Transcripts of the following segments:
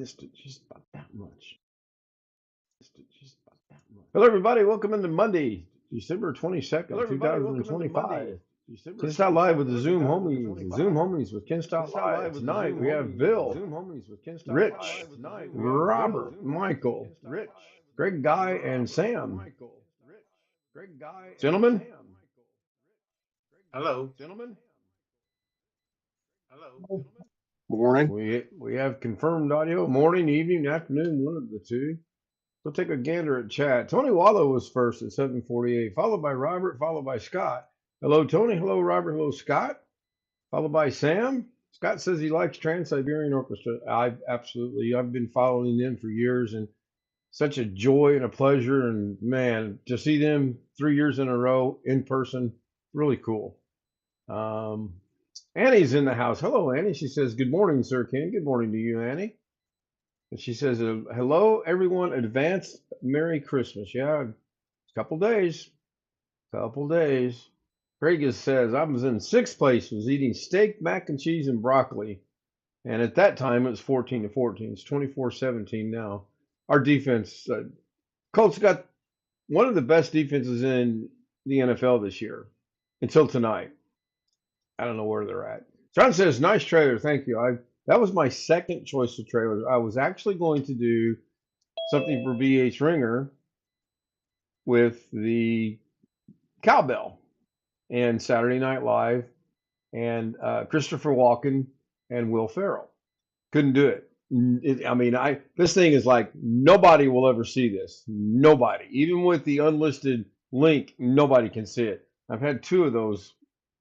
just about that much. Just about that much. Hello, everybody. Welcome into Monday, December 22nd, 2025. Ken Stott Live with the Zoom homies. The Zoom homies with Ken Stott Live. Tonight we have Bill, Rich, Robert, Michael, Greg Guy, and Sam. Gentlemen, Hello. Morning. we have confirmed audio. Morning, evening, afternoon, one of the two. We'll take a gander at chat. Tony Wallow was first at 7:48, followed by Robert, followed by Scott. Hello, Tony. Hello, Robert. Hello, Scott. Followed by Sam. Scott says he likes Trans-Siberian Orchestra. I've been following them for years, and such a joy and a pleasure. And man, to see them 3 years in a row in person, really cool. Annie's in the house. Hello, Annie. She says, "Good morning, Sir Ken." Good morning to you, Annie. And she says, "Hello, everyone. Advance Merry Christmas." Yeah, couple days. Couple days. Greg says, "I was in sixth place, was eating steak, mac and cheese, and broccoli. And at that time, it was 14-14. It's 24-17 now. Our defense, Colts got one of the best defenses in the NFL this year until tonight. I don't know where they're at." John says, "Nice trailer. Thank you. That was my second choice of trailers. I was actually going to do something for BH Ringer with the cowbell and Saturday Night Live and Christopher Walken and Will Ferrell. Couldn't do it. This thing is like nobody will ever see this. Nobody, even with the unlisted link, nobody can see it. I've had two of those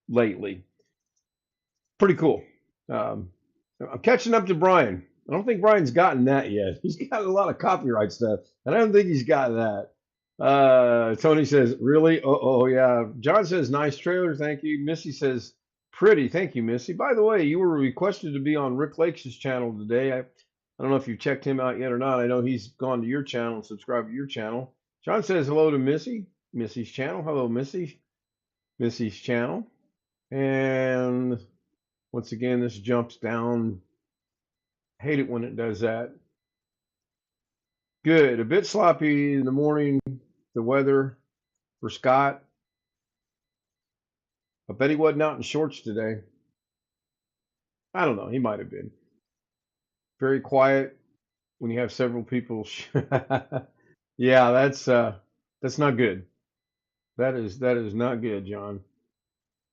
lately. Pretty cool. I'm catching up to Brian. I don't think Brian's gotten that yet. He's got a lot of copyright stuff, and I don't think he's got that. Tony says, "Really? Oh, yeah." John says, "Nice trailer. Thank you." Missy says, "Pretty. Thank you, Missy." By the way, you were requested to be on Rick Lakes' channel today. I don't know if you've checked him out yet or not. I know he's gone to your channel and subscribed to your channel. John says hello to Missy. Missy's channel. Hello, Missy. Missy's channel. And once again, this jumps down. Hate it when it does that. Good. A bit sloppy in the morning, the weather for Scott. I bet he wasn't out in shorts today. I don't know. He might have been. Very quiet when you have several people. Yeah, that's not good. That is not good, John.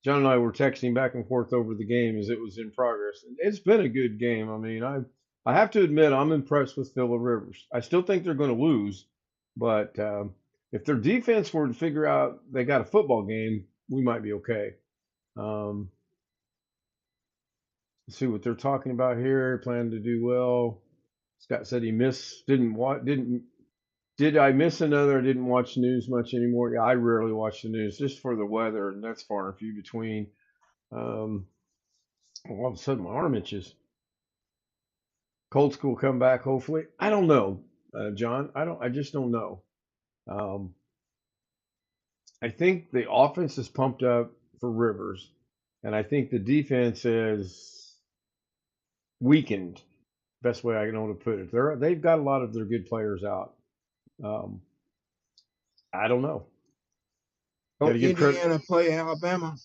John and I were texting back and forth over the game as it was in progress. It's been a good game. I have to admit I'm impressed with Phillip Rivers. I still think they're going to lose, but if their defense were to figure out they got a football game, we might be okay. Let's see what they're talking about here. Plan to do well. Scott said he did I miss another? I didn't watch the news much anymore. Yeah, I rarely watch the news just for the weather, and that's far and few between. All of a sudden, my arm itches. Colts will come back, hopefully. I don't know, John. I just don't know. I think the offense is pumped up for Rivers, and I think the defense is weakened. Best way I know to put it. They've got a lot of their good players out. I don't know. Don't Indiana play Alabama?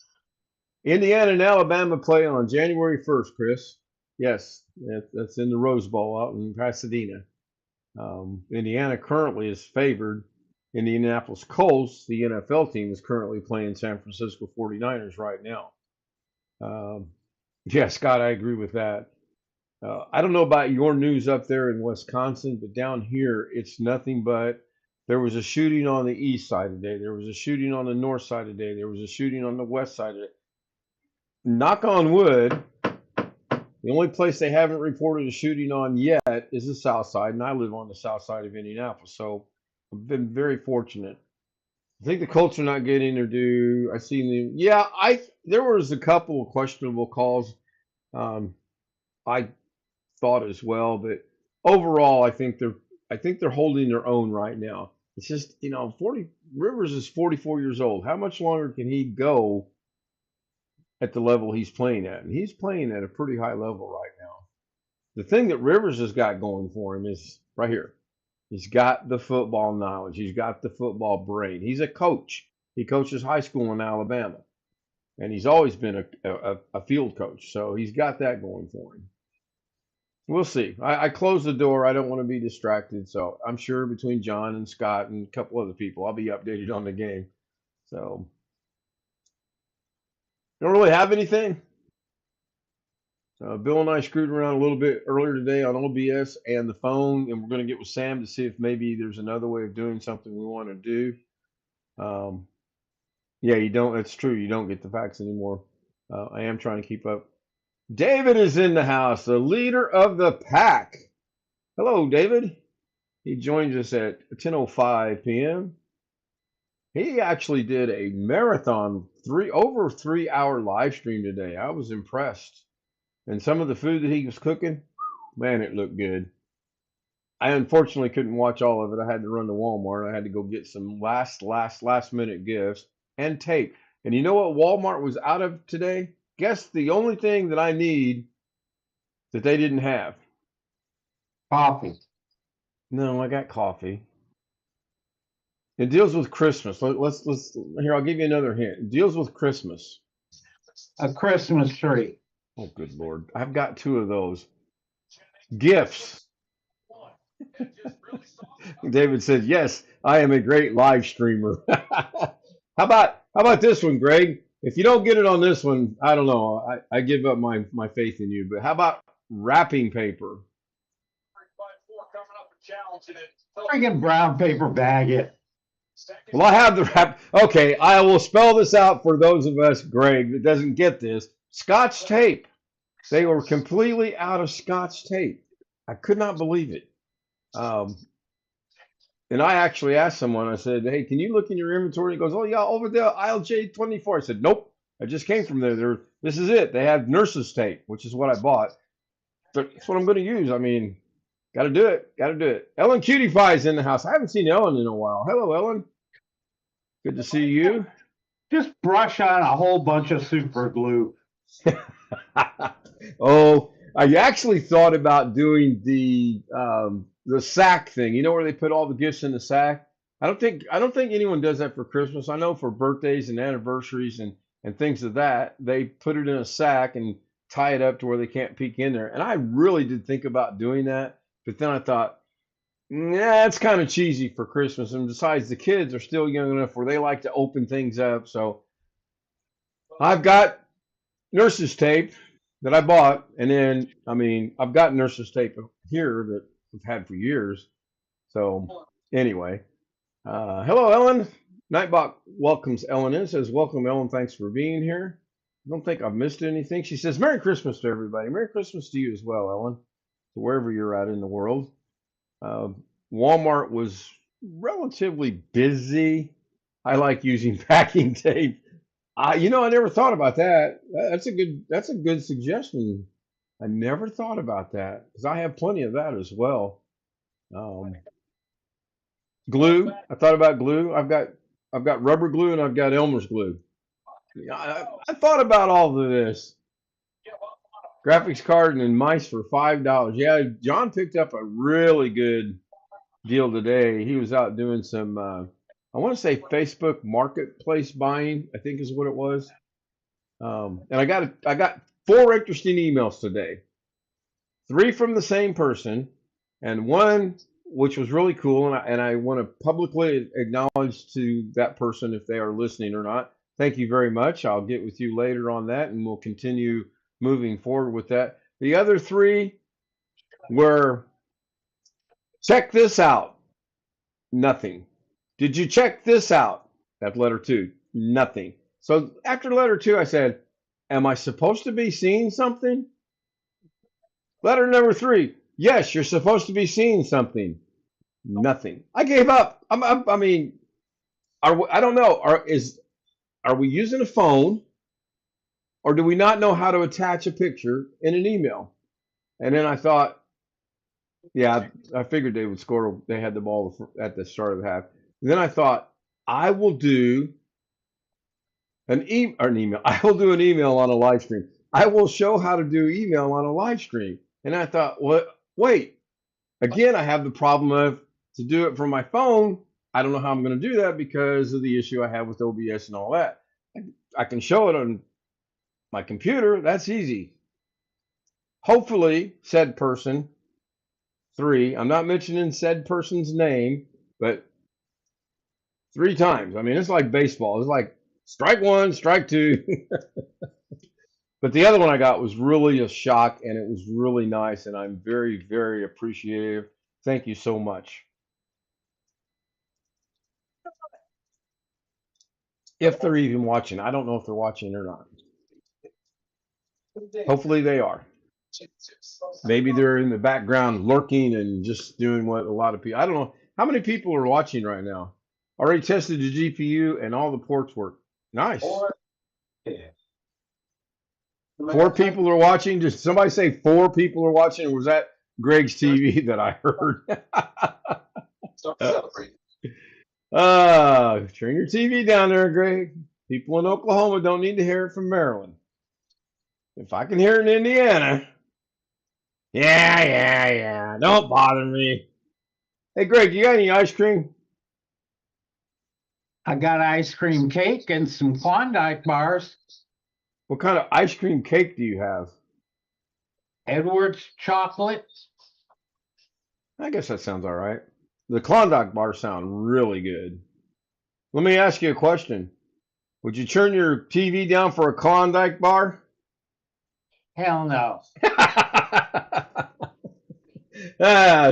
Indiana and Alabama play on January 1st, Chris. Yes, that's in the Rose Bowl out in Pasadena. Indiana currently is favored. Indianapolis Colts, the NFL team, is currently playing San Francisco 49ers right now. Yeah, Scott, I agree with that. I don't know about your news up there in Wisconsin, but down here, it's nothing but there was a shooting on the east side today. There was a shooting on the north side today. There was a shooting on the west side today. Knock on wood, the only place they haven't reported a shooting on yet is the south side, and I live on the south side of Indianapolis, so I've been very fortunate. I think the Colts are not getting their due. I seen them. Yeah, there was a couple of questionable calls. I thought as well, but overall, I think they're holding their own right now. It's just 40 Rivers is 44 years old. How much longer can he go at the level he's playing at? And he's playing at a pretty high level right now. The thing that Rivers has got going for him is right here. He's got the football knowledge. He's got the football brain. He's a coach. He coaches high school in Alabama, and he's always been a field coach. So he's got that going for him. We'll see. I closed the door. I don't want to be distracted. So I'm sure between John and Scott and a couple other people, I'll be updated on the game. So don't really have anything. Bill and I screwed around a little bit earlier today on OBS and the phone, and we're going to get with Sam to see if maybe there's another way of doing something we want to do. Yeah, you don't. It's true. You don't get the facts anymore. I am trying to keep up. David is in the house, the leader of the pack. Hello, David. He joins us at 10:05 p.m. He actually did a marathon, over 3 hour live stream today. I was impressed. And some of the food that he was cooking, man, it looked good. I unfortunately couldn't watch all of it. I had to run to Walmart. I had to go get some last minute gifts and tape. And you know what Walmart was out of today? Guess the only thing that I need that they didn't have. Coffee. No, I got coffee. It deals with Christmas. Let's here. I'll give you another hint. It deals with Christmas. A Christmas tree. Oh, good Lord! I've got 2 of those. Gifts. David said, "Yes, I am a great live streamer." How about this one, Greg? If you don't get it on this one, I don't know. I give up my faith in you. But how about wrapping paper? Freaking brown paper bag it. Well, I have the wrap. Okay, I will spell this out for those of us, Greg, that doesn't get this. Scotch tape. They were completely out of Scotch tape. I could not believe it. And I actually asked someone, I said, hey, can you look in your inventory? He goes, oh, yeah, over there, aisle J24. I said, nope, I just came from there. This is it. They have nurse's tape, which is what I bought. But that's what I'm going to use. I mean, got to do it. Got to do it. Ellen Cutie Pie is in the house. I haven't seen Ellen in a while. Hello, Ellen. Good to see you. Just brush on a whole bunch of super glue. Oh, I actually thought about doing the sack thing. You know where they put all the gifts in the sack? I don't think anyone does that for Christmas. I know for birthdays and anniversaries and things of that, they put it in a sack and tie it up to where they can't peek in there. And I really did think about doing that, but then I thought, nah, it's kind of cheesy for Christmas. And besides, the kids are still young enough where they like to open things up. So I've got nurse's tape that I bought, and then I've got nurse's tape here that I've had for years. So anyway, hello, Ellen. Nightbot welcomes Ellen in, says, welcome, Ellen. Thanks for being here. I don't think I've missed anything. She says, Merry Christmas to everybody. Merry Christmas to you as well, Ellen, to wherever you're at in the world. Walmart was relatively busy. I like using packing tape. I never thought about that. That's a good suggestion. I never thought about that because I have plenty of that as well. Glue. I thought about glue. I've got rubber glue and I've got Elmer's glue. I thought about all of this. Graphics card and mice for $5. Yeah, John picked up a really good deal today. He was out doing some, I want to say Facebook Marketplace buying, I think is what it was. And I got 4 interesting emails today. 3 from the same person, and 1 which was really cool. And I want to publicly acknowledge to that person if they are listening or not. Thank you very much. I'll get with you later on that, and we'll continue moving forward with that. The other 3 were, check this out. Nothing. Did you check this out? That's letter 2. Nothing. So after letter 2, I said, am I supposed to be seeing something? Letter number 3. Yes, you're supposed to be seeing something. Nothing. I gave up. I don't know. Are we using a phone, or do we not know how to attach a picture in an email? And then I thought, yeah, I figured they would score. They had the ball at the start of the half. Then I thought, I will do an email. I will do an email on a live stream. I will show how to do email on a live stream. And I thought, what? Wait, again, I have the problem of to do it from my phone. I don't know how I'm going to do that because of the issue I have with OBS and all that. I can show it on my computer. That's easy. Hopefully, said person three, I'm not mentioning said person's name, but three times. I mean, it's like baseball. It's like strike one, strike two. But the other one I got was really a shock and it was really nice. And I'm very, very appreciative. Thank you so much. If they're even watching, I don't know if they're watching or not. Hopefully they are. Maybe they're in the background lurking and just doing what a lot of people, I don't know. How many people are watching right now? Already tested the GPU and all the ports work. Nice. Four people are watching. Did somebody say four people are watching? Or was that Greg's TV that I heard? Turn your TV down there, Greg. People in Oklahoma don't need to hear it from Maryland. If I can hear it in Indiana, yeah. Don't bother me. Hey, Greg, you got any ice cream? I got ice cream cake and some Klondike bars. What kind of ice cream cake do you have? Edwards chocolate. I guess that sounds all right. The Klondike bars sound really good. Let me ask you a question. Would you turn your TV down for a Klondike bar? Hell no.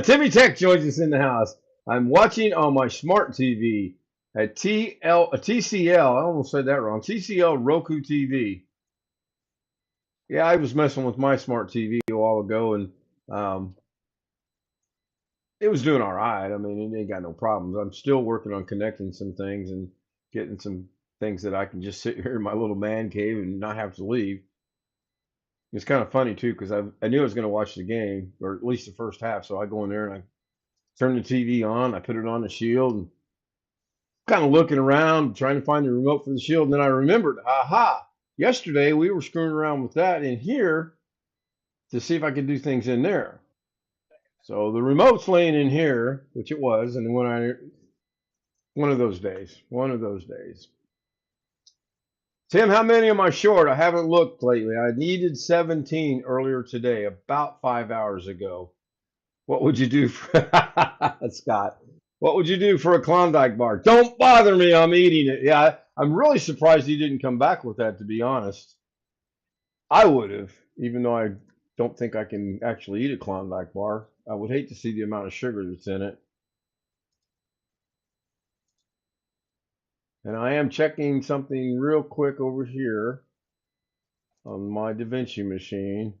Timmy Tech joins us in the house. I'm watching on my smart TV a TCL. I almost said that wrong. TCL Roku TV. Yeah, I was messing with my smart TV a while ago, and it was doing all right. I mean, it ain't got no problems. I'm still working on connecting some things and getting some things that I can just sit here in my little man cave and not have to leave. It's kind of funny too because I knew I was going to watch the game, or at least the first half. So I go in there and I turn the TV on. I put it on the Shield and kind of looking around, trying to find the remote for the Shield. And then I remembered, aha, yesterday we were screwing around with that in here to see if I could do things in there. So the remote's laying in here, which it was, and one of those days. Tim, how many am I short? I haven't looked lately. I needed 17 earlier today, about 5 hours ago. What would you do for Scott? What would you do for a Klondike bar? Don't bother me. I'm eating it. Yeah, I'm really surprised he didn't come back with that, to be honest. I would have, even though I don't think I can actually eat a Klondike bar. I would hate to see the amount of sugar that's in it. And I am checking something real quick over here on my DaVinci machine.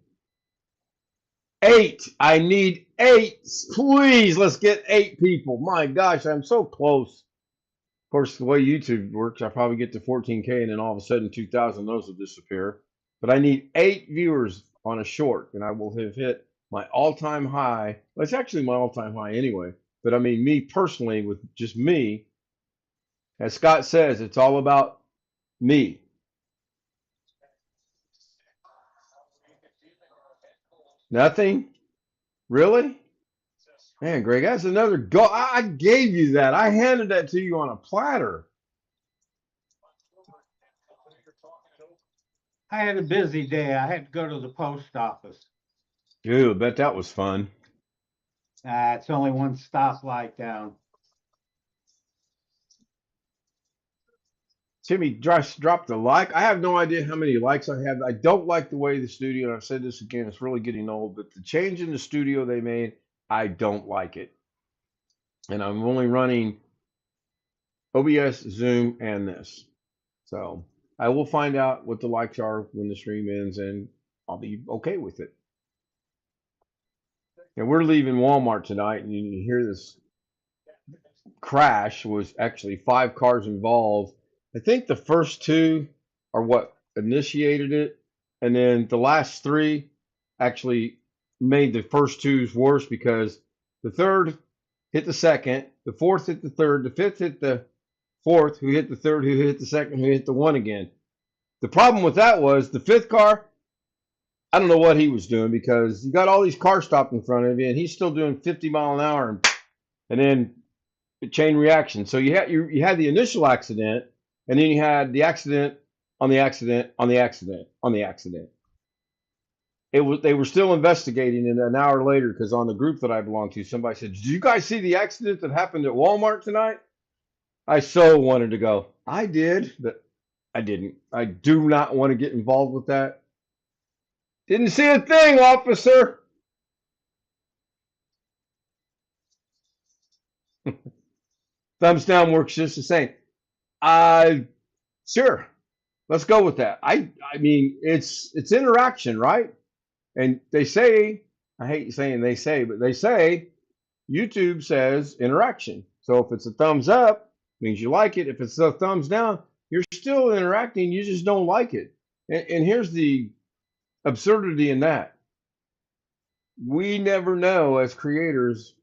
8. I need 8. Please, let's get 8 people. My gosh, I'm so close. Of course, the way YouTube works, I probably get to 14K and then all of a sudden 2,000 those will disappear. But I need 8 viewers on a short and I will have hit my all-time high. Well, it's actually my all-time high anyway. But I mean, me personally, with just me, as Scott says, it's all about me. Nothing? Really? Man, Greg, that's another go. I gave you that. I handed that to you on a platter. I had a busy day. I had to go to the post office. Dude, bet that was fun. It's only one stoplight down. Timmy dropped a like. I have no idea how many likes I have. I don't like the way the studio, and I've said this again, it's really getting old, but the change in the studio they made, I don't like it. And I'm only running OBS, Zoom, and this. So I will find out what the likes are when the stream ends, and I'll be okay with it. And we're leaving Walmart tonight, and you hear this crash. Was actually 5 cars involved. I think the first 2 are what initiated it, and then the last 3 actually made the first 2s worse because the third hit the second, the fourth hit the third, the fifth hit the fourth, who hit the third, who hit the second, who hit the one again. The problem with that was the 5th car I don't know what he was doing because you got all these cars stopped in front of you, and he's still doing 50 mile an hour, and then a chain reaction. So you had the initial accident, and then you had the accident on the accident on the accident on the accident. They were still investigating, and an hour later, because on the group that I belong to, somebody said, "Did you guys see the accident that happened at Walmart tonight?" I so wanted to go. I did, but I didn't. I do not want to get involved with that. Didn't see a thing, officer. Thumbs down works just the same. I Sure. Let's go with that. I mean, it's interaction, right? And they say, I hate saying they say, but they say YouTube says interaction. So if it's a thumbs up, means you like it. If it's a thumbs down, you're still interacting. You just don't like it. And here's the absurdity in that. We never know as creators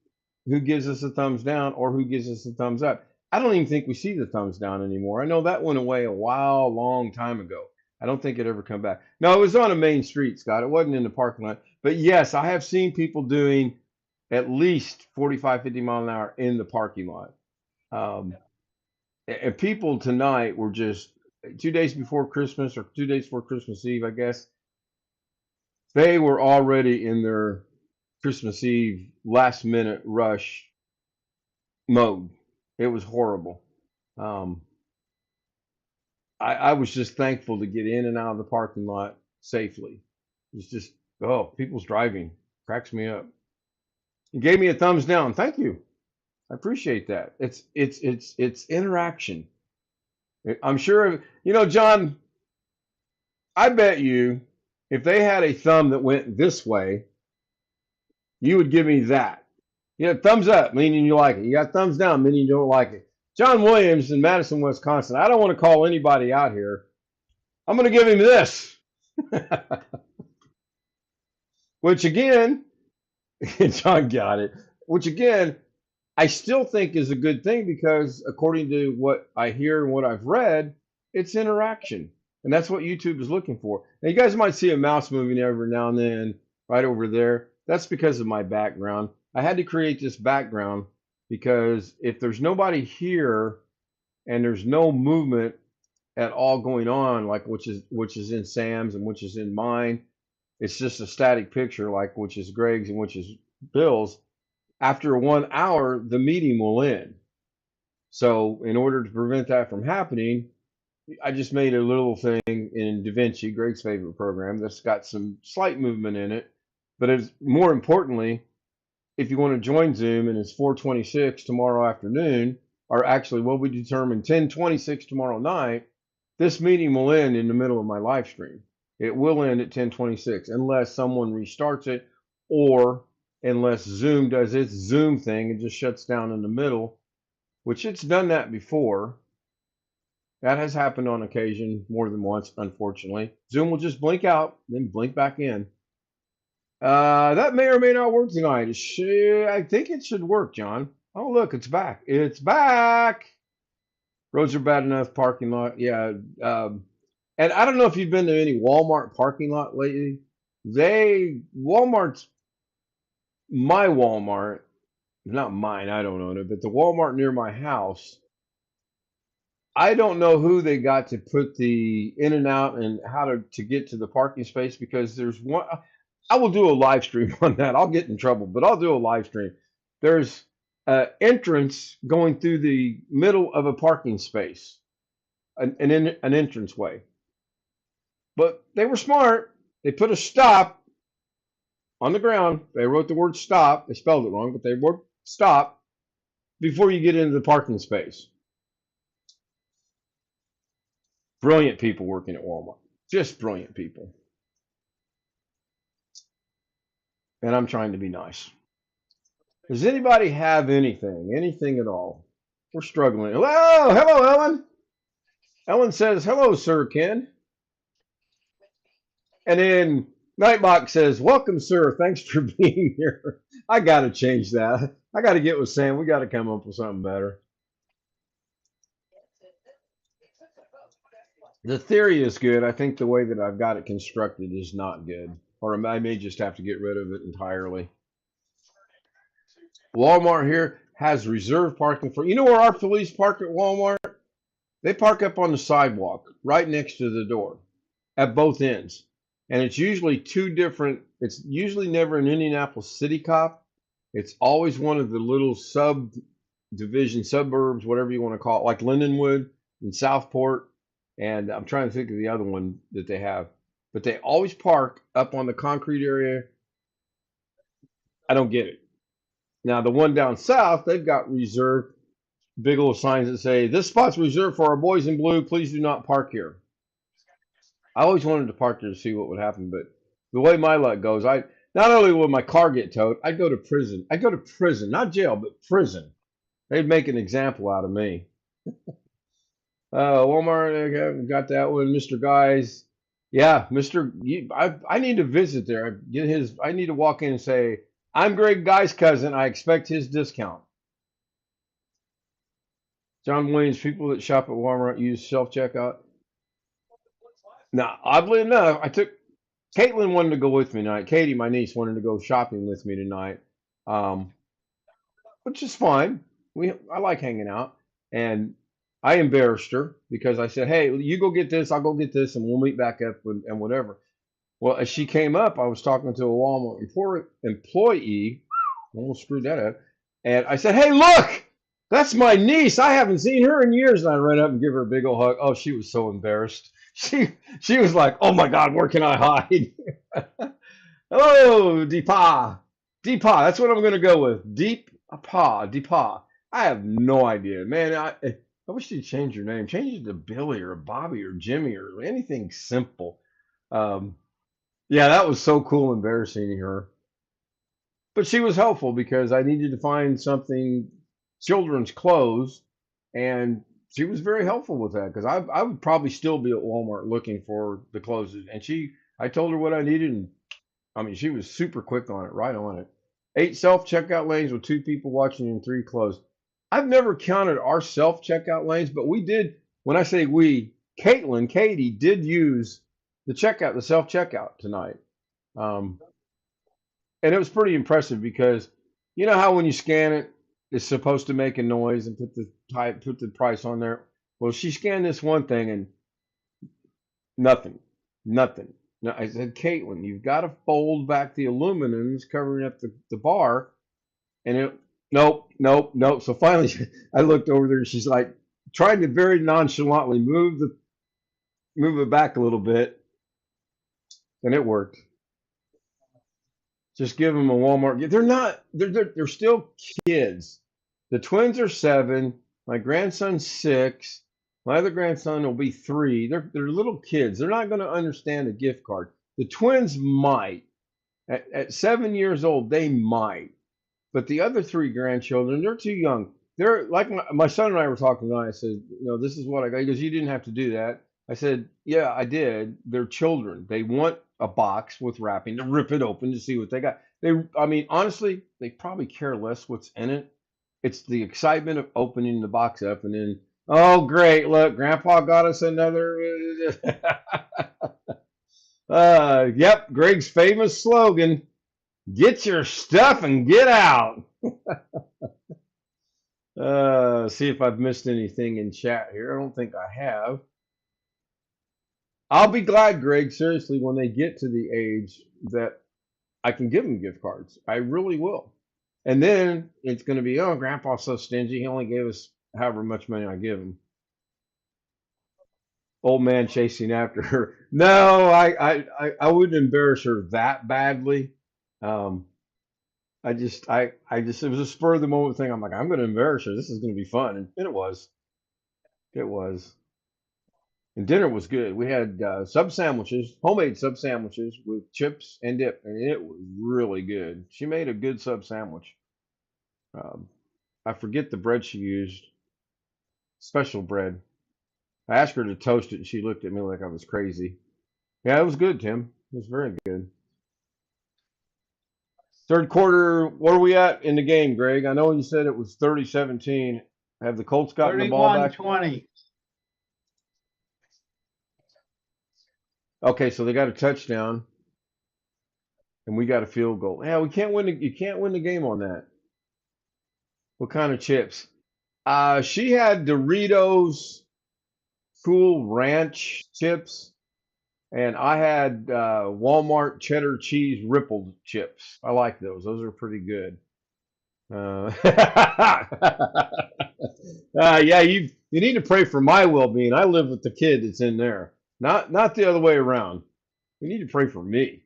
who gives us a thumbs down or who gives us a thumbs up. I don't even think we see the thumbs down anymore. I know that went away a while, long time ago. I don't think it ever come back. No, it was on a main street, Scott. It wasn't in the parking lot. But yes, I have seen people doing at least 45, 50 mile an hour in the parking lot. Um, and people tonight were just 2 days before Christmas or 2 days before Christmas Eve, I guess. They were already in their Christmas Eve last minute rush mode. It was horrible. Um, I was just thankful to get in and out of the parking lot safely. It's just, oh, people's driving cracks me up. You gave me a thumbs down. Thank you. I appreciate that. It's interaction. I'm sure, John, I bet you if they had a thumb that went this way, you would give me that. You got thumbs up, meaning you like it. You got thumbs down, meaning you don't like it. John Williams in Madison, Wisconsin. I don't want to call anybody out here. I'm going to give him this, which again, John got it. Which again, I still think is a good thing because according to what I hear and what I've read, it's interaction. And that's what YouTube is looking for. Now, you guys might see a mouse moving every now and then right over there. That's because of my background. I had to create this background because if there's nobody here and there's no movement at all going on, like which is in Sam's and which is in mine, it's just a static picture, like which is Greg's and which is Bill's. After 1 hour, the meeting will end. So in order to prevent that from happening, I just made a little thing in DaVinci, Greg's favorite program, that's got some slight movement in it. But it's more importantly, if you want to join Zoom and it's 4:26 tomorrow afternoon, or actually what we determine 10:26 tomorrow night, this meeting will end in the middle of my live stream. It will end at 10:26 unless someone restarts it or unless Zoom does its Zoom thing and just shuts down in the middle, which it's done that before. That has happened on occasion more than once, unfortunately. Zoom will just blink out, then blink back in. That may or may not work tonight. I think it should work, John. Oh, look, it's back. It's back. Roads are bad enough. Parking lot, yeah. And I don't know if you've been to any Walmart parking lot lately. Walmart's my Walmart, not mine. I don't own it, but the Walmart near my house. I don't know who they got to put the in and out and how to get to the parking space because there's one. I will do a live stream on that. I'll get in trouble, but I'll do a live stream. There's an entrance going through the middle of a parking space, an entrance way. But they were smart. They put a stop on the ground. They wrote the word stop. They spelled it wrong, but they wrote stop before you get into the parking space. Brilliant people working at Walmart. Just brilliant people. And I'm trying to be nice. Does anybody have anything at all? We're struggling. Hello, Ellen. Ellen says, hello, Sir Ken. And then Nightbox says, welcome, sir. Thanks for being here. I got to change that. I got to get with Sam. We got to come up with something better. The theory is good. I think the way that I've got it constructed is not good. or I may just have to get rid of it entirely. Walmart here has reserved parking for. You know where our police park at Walmart? They park up on the sidewalk, right next to the door, at both ends. And it's usually two different. It's usually never an Indianapolis city cop. It's always one of the little subdivision, suburbs, whatever you want to call it, like Lindenwood and Southport. And I'm trying to think of the other one that they have. But they always park up on the concrete area. I don't get it. Now, the one down south, they've got reserved big old signs that say, "This spot's reserved for our boys in blue. Please do not park here." I always wanted to park there to see what would happen, but the way my luck goes, I not only would my car get towed, I'd go to prison. I'd go to prison, not jail, but prison. They'd make an example out of me. Walmart, I got that one, Mr. Guys. Yeah, Mr. I need to visit there. I need to walk in and say, "I'm Greg Guy's cousin. I expect his discount." John Williams, people that shop at Walmart use self checkout. Now, oddly enough, I took Caitlin wanted to go with me tonight. Katie, my niece, wanted to go shopping with me tonight, um, which is fine. I like hanging out, and I embarrassed her because I said, "Hey, you go get this, I'll go get this, and we'll meet back up and whatever." Well, as she came up, I was talking to a Walmart employee. Almost screwed that up. And I said, "Hey, look, that's my niece. I haven't seen her in years." And I ran up and give her a big old hug. Oh, she was so embarrassed. She was like, "Oh my God, where can I hide?" Hello, Deepa. Deepa, that's what I'm gonna go with. Deepa. I have no idea, man. I wish you'd change your name. Change it to Billy or Bobby or Jimmy or anything simple. Um, yeah, that was so cool, embarrassing her. But she was helpful because I needed to find something children's clothes, and she was very helpful with that because I would probably still be at Walmart looking for the clothes. And I told her what I needed, and I mean, she was super quick on it, right on it. 8 self checkout lanes with 2 people watching and 3 closed. I've never counted our self checkout lanes, but we did. When I say we, Katie did use the self checkout tonight. Um, and it was pretty impressive because you know how when you scan it, it's supposed to make a noise and put the price on there. Well, she scanned this one thing and nothing, nothing. Now I said, "Caitlin, you've got to fold back the aluminums covering up the bar," and nope. So finally, I looked over there and she's like trying to very nonchalantly move it back a little bit, and it worked. Just give them a Walmart. They're not. They're still kids. The twins are 7. My grandson's 6. My other grandson will be 3. They're little kids. They're not going to understand a gift card. The twins might. At 7 years old, they might. But the other 3 grandchildren, they're too young. They're like my son and I were talking tonight. I said, this is what I got. He goes, "You didn't have to do that." I said, "Yeah, I did. They're children. They want a box with wrapping to rip it open to see what they got." I mean, honestly, they probably care less what's in it. It's the excitement of opening the box up and then, "Oh, great. Look, Grandpa got us another." Yep. Greg's famous slogan: "Get your stuff and get out." See if I've missed anything in chat here. I don't think I have. I'll be glad, Greg, seriously, when they get to the age that I can give them gift cards. I really will. And then it's going to be, "Oh, Grandpa's so stingy. He only gave us however much money I give him." Old man chasing after her. No, I wouldn't embarrass her that badly. Um, it was a spur of the moment thing. I'm like, I'm going to embarrass her. This is going to be fun. And it was. It was. And dinner was good. We had sub sandwiches, homemade sub sandwiches with chips and dip, and it was really good. She made a good sub sandwich. Um, I forget the bread she used, special bread. I asked her to toast it, and she looked at me like I was crazy. Yeah, it was good, Tim. It was very good. Third quarter, what are we at in the game, Greg? I know you said it was 30-17. Have the Colts gotten the ball back? 31-20. Okay, so they got a touchdown. and we got a field goal. Yeah, we can't win. You can't win the game on that. What kind of chips? She had Doritos Cool Ranch chips, and I had Walmart cheddar cheese rippled chips. I like those. Those are pretty good. Yeah, you need to pray for my well-being. I live with the kid that's in there, not the other way around. You need to pray for me.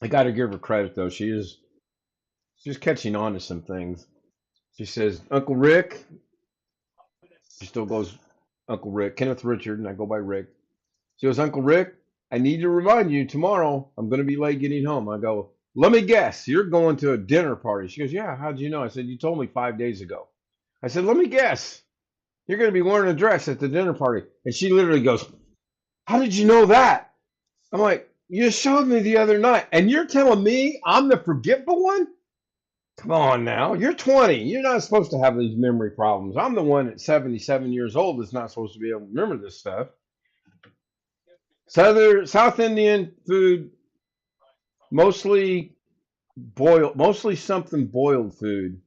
I got to give her credit though. She's catching on to some things. She says, Uncle Rick. She still goes Uncle Rick, Kenneth Richard, and I go by Rick. She goes, Uncle Rick, I need to remind you tomorrow I'm going to be late getting home. I go, let me guess, you're going to a dinner party. She goes, yeah, how'd you know? I said, you told me 5 days ago. I said, let me guess, you're going to be wearing a dress at the dinner party. And she literally goes, how did you know that? I'm like, you showed me the other night. And you're telling me I'm the forgetful one? Come on now. You're 20. You're not supposed to have these memory problems. I'm the one at 77 years old that's not supposed to be able to remember this stuff. South Indian food, mostly boiled, mostly something boiled food.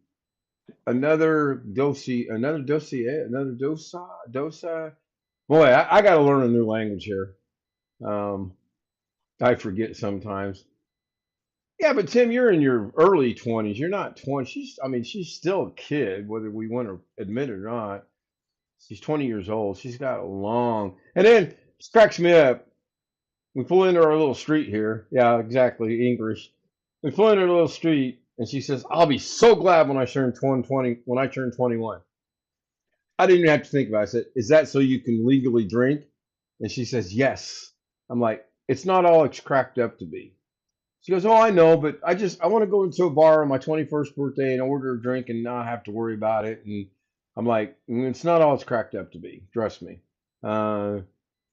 Another dosa. Boy, I got to learn a new language here. Um, I forget sometimes. Yeah, but Tim, you're in your early 20s. You're not 20. I mean, she's still a kid, whether we want to admit it or not. She's 20 years old. She's got a long, and then she cracks me up. We pull into our little street here. Yeah, exactly, English. We pull into our little street, and she says, "I'll be so glad when I turn 20, when I turn 21." I didn't even have to think about it. I said, "Is that so you can legally drink?" And she says, "Yes." I'm like, "It's not all it's cracked up to be." She goes, "Oh, I know, but I want to go into a bar on my 21st birthday and order a drink and not have to worry about it." And I'm like, "It's not all it's cracked up to be. Trust me." Uh,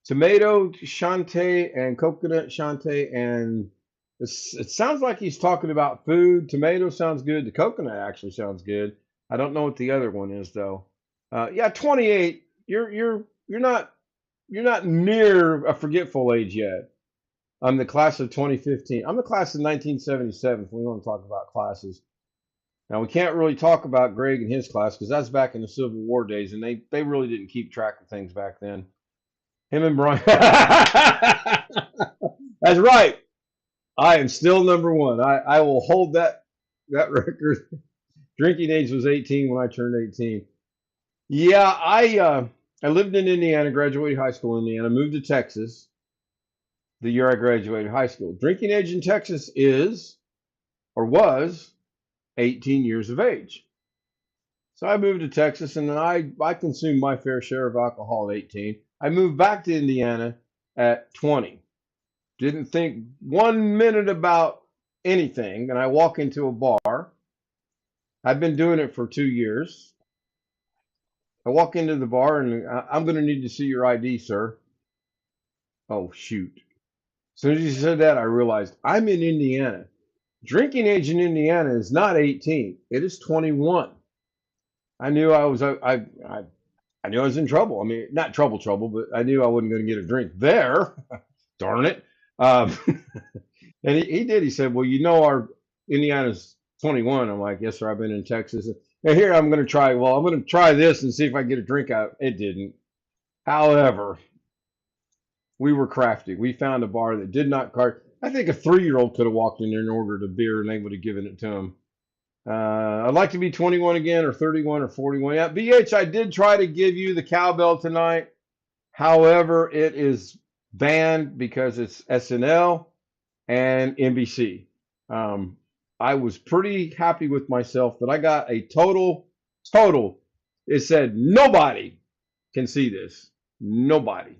Tomato Shante and coconut Shante, and it sounds like he's talking about food. Tomato sounds good. The coconut actually sounds good. I don't know what the other one is though. Yeah, 28. You're not near a forgetful age yet. I'm the class of 2015. I'm the class of 1977. If we want to talk about classes. Now we can't really talk about Greg and his class because that's back in the Civil War days, and they really didn't keep track of things back then. Him and Brian. That's right. I am still number one. I will hold that record. Drinking age was 18 when I turned 18. Yeah, I lived in Indiana, graduated high school in Indiana, moved to Texas the year I graduated high school. Drinking age in Texas is or was 18 years of age. So I moved to Texas and then I consumed my fair share of alcohol at 18. I moved back to Indiana at 20. Didn't think 1 minute about anything. And I walk into a bar. I've been doing it for 2 years. I walk into the bar and I'm going to need to see your ID, sir. Oh, shoot. As soon as you said that, I realized I'm in Indiana. Drinking age in Indiana is not 18. It is 21. I knew I knew I was in trouble. I mean, not trouble, but I knew I wasn't going to get a drink there. Darn it. Um, and he did. He said, well, our Indiana's 21. I'm like, yes, sir. I've been in Texas. And here I'm going to try. Well, I'm going to try this and see if I can get a drink out. It didn't. However, we were crafty. We found a bar that did not cart. I think a 3-year-old could have walked in there and ordered a beer and they would have given it to him. I'd like to be 21 again or 31 or 41. Yeah, BH, I did try to give you the cowbell tonight. However, it is banned because it's SNL and NBC. I was pretty happy with myself that I got a total. It said nobody can see this. Nobody.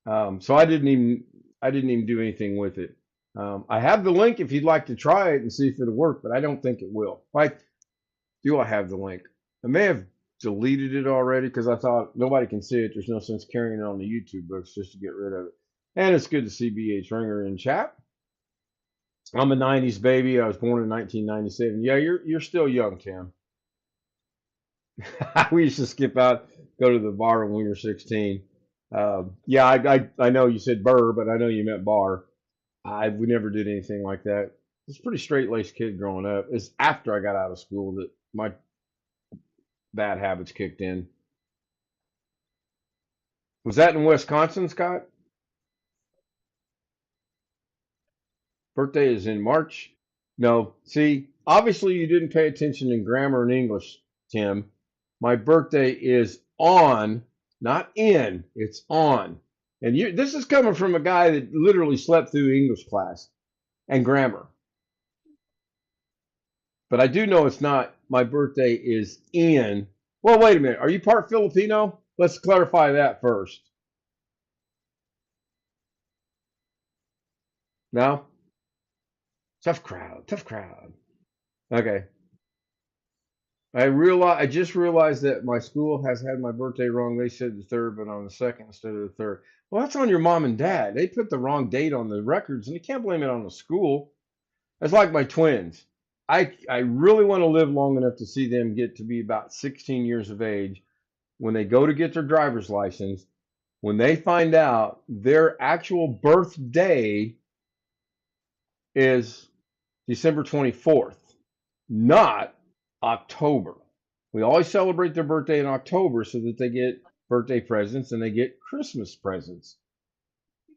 So I didn't even do anything with it. I have the link if you'd like to try it and see if it'll work, but I don't think it will. Do I have the link? I may have deleted it already because I thought nobody can see it. There's no sense carrying it on the YouTube books just to get rid of it. And it's good to see BH Ringer in chat. I'm a 90s baby. I was born in 1997. Yeah, you're still young, Tim. We used to skip out, go to the bar when we were 16. Yeah, I know you said burr, but I know you meant bar. We never did anything like that. I was a pretty straight laced kid growing up. It's after I got out of school that my bad habits kicked in. Was that in Wisconsin, Scott? Birthday is in March. No, see, obviously you didn't pay attention in grammar and English, Tim. My birthday is on, not in, it's on. And this is coming from a guy that literally slept through English class and grammar. But I do know it's not, my birthday is in. Well, wait a minute. Are you part Filipino? Let's clarify that first. No? Tough crowd, tough crowd. Okay. I just realized that my school has had my birthday wrong. They said the third, but on the second instead of the third. Well, that's on your mom and dad. They put the wrong date on the records, and you can't blame it on the school. It's like my twins. I really want to live long enough to see them get to be about 16 years of age when they go to get their driver's license, when they find out their actual birthday is December 24th, not October. We always celebrate their birthday in October so that they get birthday presents and they get Christmas presents.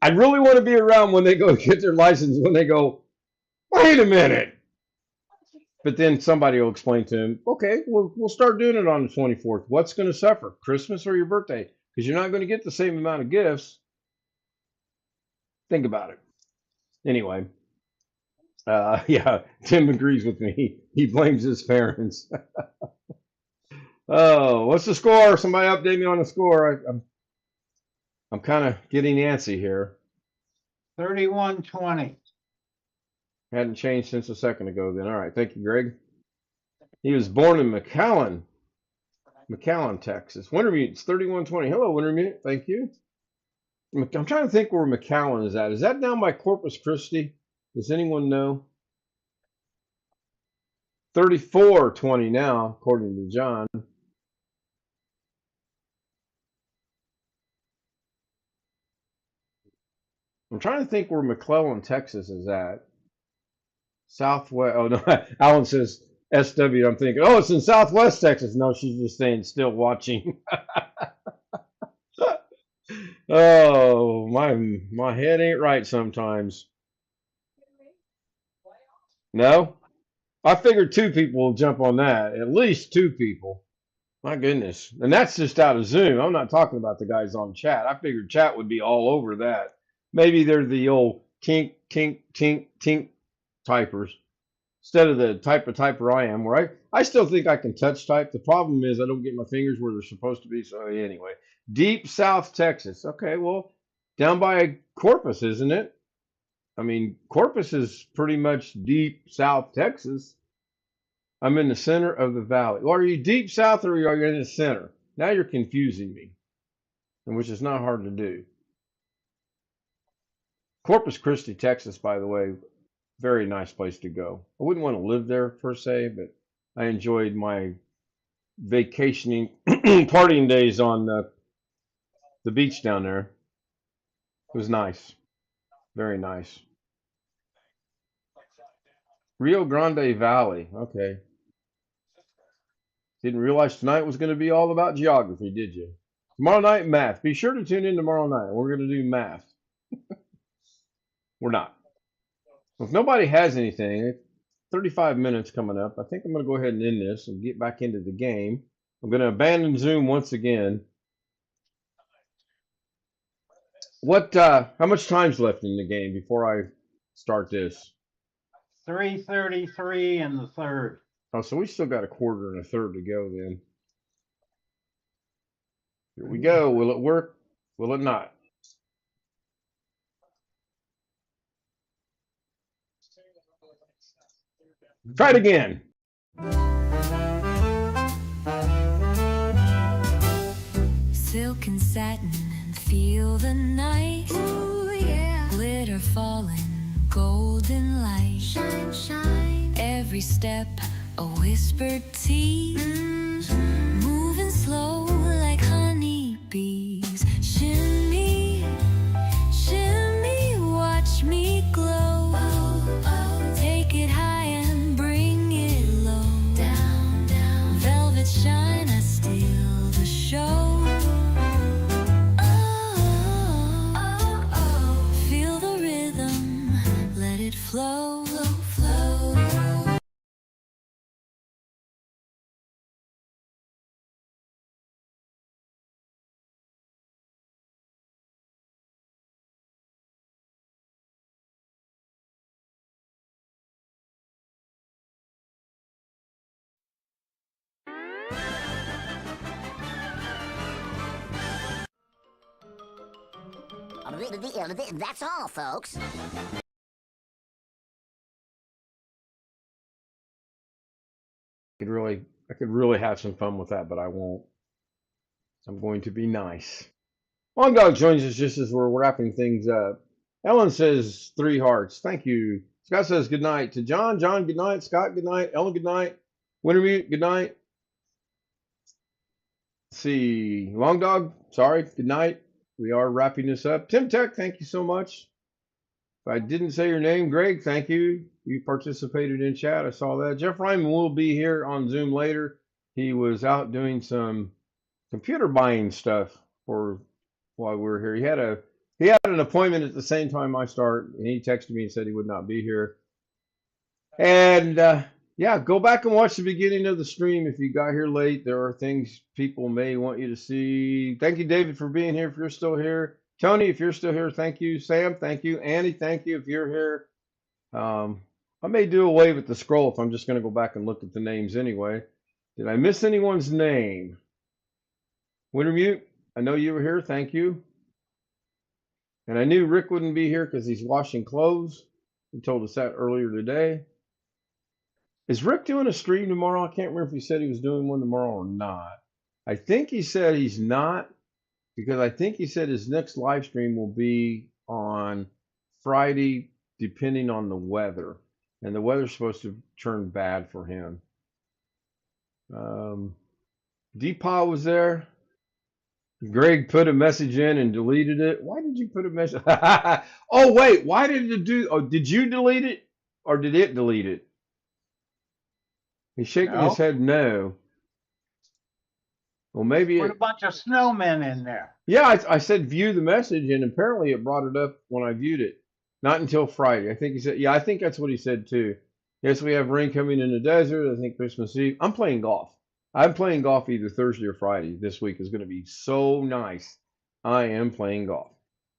I really want to be around when they go get their license, when they go, wait a minute. But then somebody will explain to them, okay, we'll start doing it on the 24th. What's going to suffer, Christmas or your birthday? Because you're not going to get the same amount of gifts. Think about it. Anyway, yeah, Tim agrees with me. He blames his parents. Oh, what's the score? Somebody update me on the score. I'm kind of getting antsy here. 31-20. Hadn't changed since a second ago then. All right, thank you, Greg. He was born in McAllen, Texas. Wintermute, it's 31-20. Hello, Wintermute. Thank you. I'm trying to think where McAllen is at. Is that down by Corpus Christi? Does anyone know? 34-20 now, according to John. I'm trying to think where McClellan, Texas is at. Southwest. Oh, no. Alan says SW. I'm thinking, oh, it's in Southwest Texas. No, she's just saying still watching. Oh, my head ain't right sometimes. No? I figured two people will jump on that. At least two people. My goodness. And that's just out of Zoom. I'm not talking about the guys on chat. I figured chat would be all over that. Maybe they're the old tink, tink, tink, tink typers instead of the type of typer I am, where I still think I can touch type. The problem is I don't get my fingers where they're supposed to be. So anyway, deep South Texas. Okay, well, down by Corpus, isn't it? I mean, Corpus is pretty much deep South Texas. I'm in the center of the valley. Well, are you deep south or are you in the center? Now you're confusing me, which is not hard to do. Corpus Christi, Texas, by the way, very nice place to go. I wouldn't want to live there per se, but I enjoyed my vacationing, partying days on the beach down there. It was nice, very nice. Rio Grande Valley, okay. Didn't realize tonight was going to be all about geography, did you? Tomorrow night, math. Be sure to tune in tomorrow night. We're going to do math. We're not. If nobody has anything, 35 minutes coming up. I think I'm going to go ahead and end this and get back into the game. I'm going to abandon Zoom once again. How much time's left in the game before I start this? 3:33 in the third. Oh, so we still got a quarter and a third to go then. Here we go. Will it work? Will it not? Try it again. Silk and satin and feel the night. Ooh, yeah. Glitter falling, golden light. Shine, shine. Every step a whispered tease. Moving slow like honey bees. Shimmy. That's all, folks. I could really have some fun with that, but I won't. I'm going to be nice. Long Dog joins us just as we're wrapping things up. Ellen says 3 hearts. Thank you. Scott says good night to John. John, good night. Scott, good night. Ellen, good night. Wintermute, good night. Let's see. Long Dog, sorry. Good night. We are wrapping this up. Tim Tech, thank you so much. If I didn't say your name, Greg, thank you. You participated in chat. I saw that. Jeff Ryman will be here on Zoom later. He was out doing some computer buying stuff for while we were here. He had an appointment at the same time I start, and he texted me and said he would not be here. And yeah, go back and watch the beginning of the stream if you got here late. There are things people may want you to see. Thank you, David, for being here. If you're still here, Tony, if you're still here, thank you. Sam, thank you. Annie, thank you. If you're here, I may do away with the scroll if I'm just going to go back and look at the names anyway. Did I miss anyone's name? Wintermute, I know you were here. Thank you. And I knew Rick wouldn't be here because he's washing clothes. He told us that earlier today. Is Rick doing a stream tomorrow? I can't remember if he said he was doing one tomorrow or not. I think he said he's not, because I think he said his next live stream will be on Friday, depending on the weather. And the weather's supposed to turn bad for him. Deepa was there. Greg put a message in and deleted it. Why did you put a message? Oh, wait. Why did it do? Oh, did you delete it or did it delete it? He's shaking his head no. Well, maybe Put a bunch of snowmen in there. Yeah, I said view the message, and apparently it brought it up when I viewed it. Not until Friday. I think he said, yeah, I think that's what he said too. Yes, we have rain coming in the desert. I think Christmas Eve. I'm playing golf. I'm playing golf either Thursday or Friday. This week is going to be so nice. I am playing golf.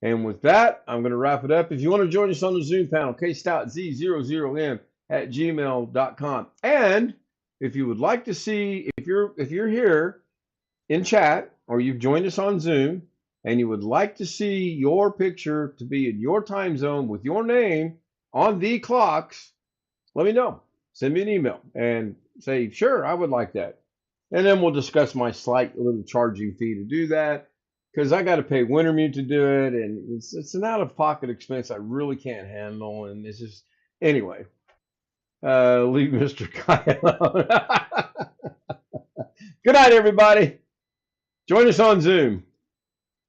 And with that, I'm going to wrap it up. If you want to join us on the Zoom panel, kstout00m@gmail.com. And if you would like to see, if you're here in chat or you've joined us on Zoom and you would like to see your picture to be in your time zone with your name on the clocks, let me know. Send me an email and say, sure, I would like that. And then we'll discuss my slight little charging fee to do that, because I got to pay Wintermute to do it, and it's an out-of-pocket expense I really can't handle, and it's just, anyway, leave Mr. Kai alone. Good night, everybody. Join us on Zoom.